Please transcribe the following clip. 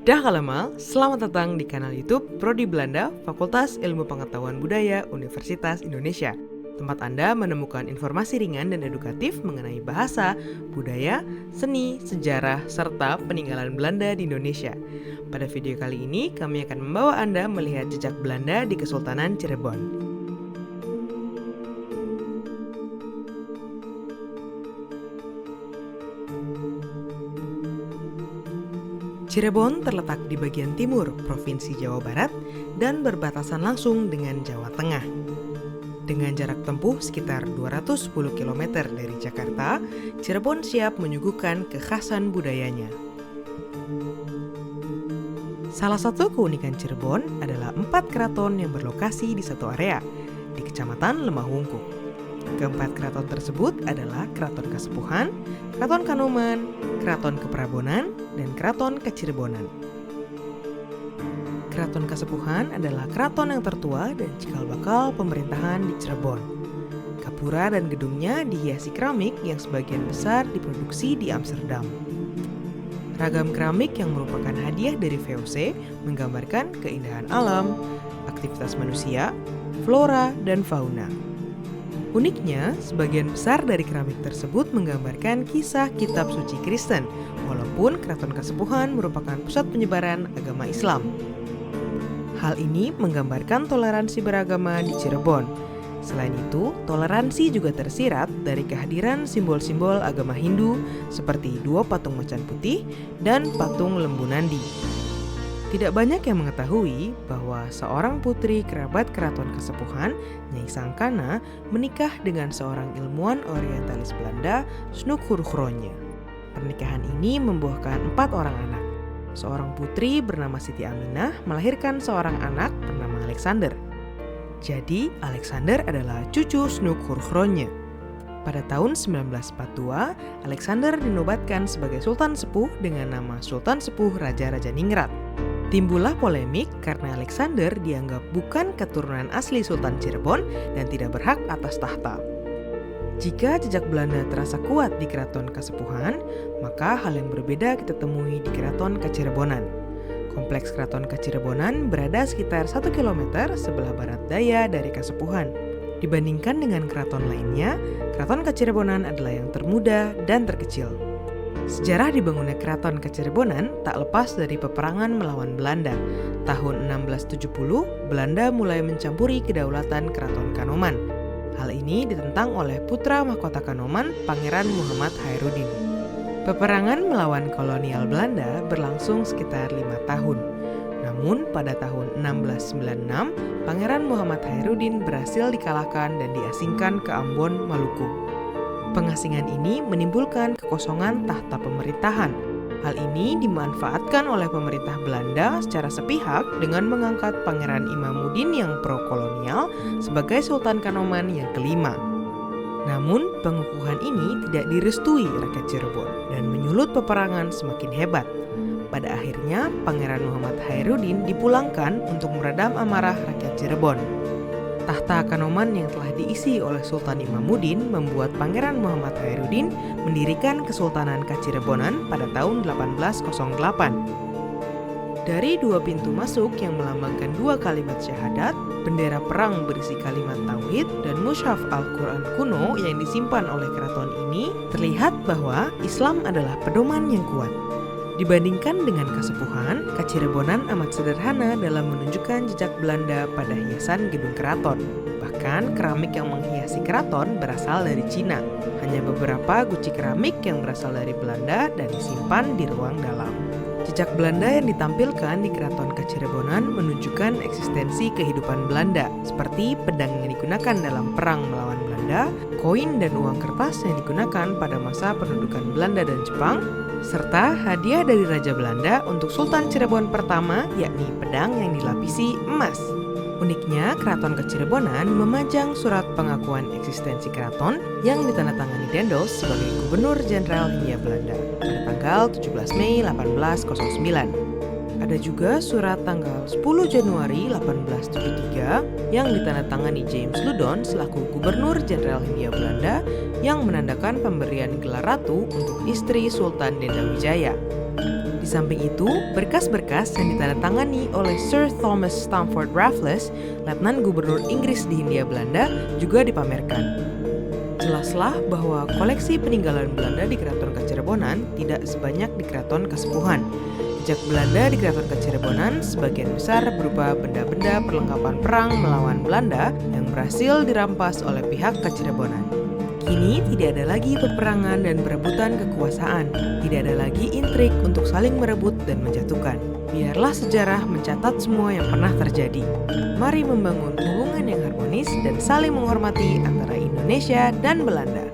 Dah kalamal, selamat datang di kanal YouTube Prodi Belanda Fakultas Ilmu Pengetahuan Budaya Universitas Indonesia. Tempat Anda menemukan informasi ringan dan edukatif mengenai bahasa, budaya, seni, sejarah, serta peninggalan Belanda di Indonesia. Pada video kali ini, kami akan membawa Anda melihat jejak Belanda di Kesultanan Cirebon. Cirebon terletak di bagian timur Provinsi Jawa Barat dan berbatasan langsung dengan Jawa Tengah. Dengan jarak tempuh sekitar 210 km dari Jakarta, Cirebon siap menyuguhkan kekhasan budayanya. Salah satu keunikan Cirebon adalah 4 keraton yang berlokasi di satu area, di Kecamatan Lemah Wungkuk. Keempat keraton tersebut adalah Keraton Kasepuhan, Keraton Kanoman, Keraton Keprabonan, dan Keraton Kacirebonan. Keraton Kasepuhan adalah keraton yang tertua dan cikal bakal pemerintahan di Cirebon. Gapura dan gedungnya dihiasi keramik yang sebagian besar diproduksi di Amsterdam. Ragam keramik yang merupakan hadiah dari VOC menggambarkan keindahan alam, aktivitas manusia, flora, dan fauna. Uniknya, sebagian besar dari keramik tersebut menggambarkan kisah kitab suci Kristen, walaupun Keraton Kasepuhan merupakan pusat penyebaran agama Islam. Hal ini menggambarkan toleransi beragama di Cirebon. Selain itu, toleransi juga tersirat dari kehadiran simbol-simbol agama Hindu seperti 2 patung macan putih dan patung lembu Nandi. Tidak banyak yang mengetahui bahwa seorang putri kerabat Keraton Kasepuhan, Nyai Sangkana, menikah dengan seorang ilmuwan orientalis Belanda, Snoek Hurgronje. Pernikahan ini membuahkan 4 orang anak. Seorang putri bernama Siti Aminah melahirkan seorang anak bernama Alexander. Jadi, Alexander adalah cucu Snoek Hurgronje. Pada tahun 1942, Alexander dinobatkan sebagai Sultan Sepuh dengan nama Sultan Sepuh Raja-Raja Ningrat. Timbullah polemik karena Alexander dianggap bukan keturunan asli Sultan Cirebon dan tidak berhak atas tahta. Jika jejak Belanda terasa kuat di Keraton Kasepuhan, maka hal yang berbeda kita temui di Keraton Kacirebonan. Kompleks Keraton Kacirebonan berada sekitar 1 km sebelah barat daya dari Kasepuhan. Dibandingkan dengan keraton lainnya, Keraton Kacirebonan adalah yang termuda dan terkecil. Sejarah dibangunnya Keraton Kacirebonan tak lepas dari peperangan melawan Belanda. Tahun 1670, Belanda mulai mencampuri kedaulatan Keraton Kanoman. Hal ini ditentang oleh putra mahkota Kanoman, Pangeran Muhammad Khairuddin. Peperangan melawan kolonial Belanda berlangsung sekitar 5 tahun. Namun pada tahun 1696, Pangeran Muhammad Khairuddin berhasil dikalahkan dan diasingkan ke Ambon, Maluku. Pengasingan ini menimbulkan kekosongan tahta pemerintahan. Hal ini dimanfaatkan oleh pemerintah Belanda secara sepihak dengan mengangkat Pangeran Imamuddin yang pro-kolonial sebagai Sultan Kanoman yang kelima. Namun, pengukuhan ini tidak direstui rakyat Cirebon dan menyulut peperangan semakin hebat. Pada akhirnya, Pangeran Muhammad Khairuddin dipulangkan untuk meredam amarah rakyat Cirebon. Tahta Kanoman yang telah diisi oleh Sultan Imamuddin membuat Pangeran Muhammad Khairuddin mendirikan Kesultanan Kacirebonan pada tahun 1808. Dari 2 pintu masuk yang melambangkan 2 kalimat syahadat, bendera perang berisi kalimat tauhid, dan mushaf Al-Quran kuno yang disimpan oleh keraton ini, terlihat bahwa Islam adalah pedoman yang kuat. Dibandingkan dengan Kasepuhan, Kacirebonan amat sederhana dalam menunjukkan jejak Belanda pada hiasan gedung keraton. Bahkan keramik yang menghiasi keraton berasal dari Cina. Hanya beberapa guci keramik yang berasal dari Belanda dan disimpan di ruang dalam. Jejak Belanda yang ditampilkan di Keraton Kacirebonan menunjukkan eksistensi kehidupan Belanda, seperti pedang yang digunakan dalam perang melawan Belanda, koin dan uang kertas yang digunakan pada masa pendudukan Belanda dan Jepang, serta hadiah dari Raja Belanda untuk Sultan Cirebon pertama, yakni pedang yang dilapisi emas. Uniknya, Keraton Kacirebonan memajang surat pengakuan eksistensi keraton yang ditandatangani Daendels sebagai Gubernur Jenderal Hindia Belanda pada tanggal 17 Mei 1809. Ada juga surat tanggal 10 Januari 1873 yang ditandatangani James Loudon selaku Gubernur Jenderal Hindia Belanda yang menandakan pemberian gelar ratu untuk istri Sultan Dendawijaya. Di Di samping itu, berkas-berkas yang ditandatangani oleh Sir Thomas Stamford Raffles, Letnan Gubernur Inggris di Hindia Belanda, juga dipamerkan. Jelaslah bahwa koleksi peninggalan Belanda di Keraton Kacerebonan tidak sebanyak di Keraton Kasepuhan. Jejak Belanda di Keraton Kacerebonan sebagian besar berupa benda-benda perlengkapan perang melawan Belanda yang berhasil dirampas oleh pihak Kacerebonan. Kini tidak ada lagi peperangan dan perebutan kekuasaan, tidak ada lagi intrik untuk saling merebut dan menjatuhkan. Biarlah sejarah mencatat semua yang pernah terjadi. Mari membangun hubungan yang harmonis dan saling menghormati antara Indonesia dan Belanda.